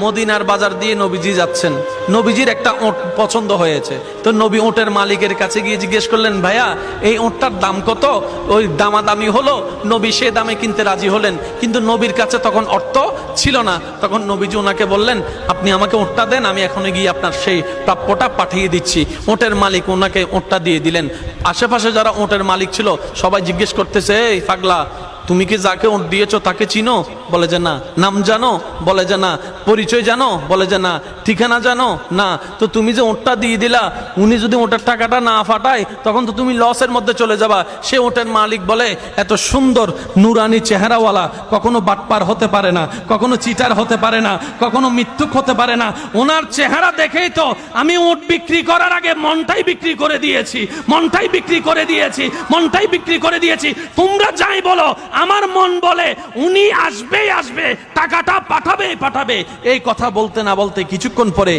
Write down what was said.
মদিনার বাজার দিয়ে নবীজি যাচ্ছেন, নবীজির একটা ওট পছন্দ হয়েছে। তো নবী ওটের মালিকের কাছে গিয়ে জিজ্ঞেস করলেন, ভাইয়া এই ওটটার দাম কত? ওই দামাদামি হলো, নবী সে দামে কিনতে রাজি হলেন, কিন্তু নবীর কাছে তখন অর্থ ছিল না। তখন নবীজি ওনাকে বললেন, আপনি আমাকে ওটটা দেন, আমি এখনই গিয়ে আপনার সেই প্রাপ্যটা পাঠিয়ে দিচ্ছি। ওটের মালিক ওনাকে ওটটা দিয়ে দিলেন। আশেপাশে যারা ওটের মালিক ছিল সবাই জিজ্ঞেস করতেছে, এই পাগলা, তুমি কি যাকে ওট দিয়েছো তাকে চিনো? বলে যে না। নাম জানো? বলে যে না। পরিচয় জানো? বলে যে না। ঠিকানা জানো? না। তো তুমি যে ওটটা দিয়ে দিলা, উনি যদি ওটার টাকাটা না ফাটায় তখন তো তুমি লসের মধ্যে চলে যাবা। সে ওটের মালিক বলে, এত সুন্দর নুরানি চেহারাওয়ালা কখনো বাটপার হতে পারে না, কখনো চিটার হতে পারে না, কখনো মিথ্যুক হতে পারে না। ওনার চেহারা দেখেই তো আমি ওট বিক্রি করার আগে মনটাই বিক্রি করে দিয়েছি, মনটাই বিক্রি করে দিয়েছি, মনটাই বিক্রি করে দিয়েছি। তোমরা যাই বলো, আমার মন বলে উনি আসবেই আসবে, টাকাটা পাঠাবেই পাঠাবে। এই কথা বলতে না বলতে কিছুক্ষণ পরে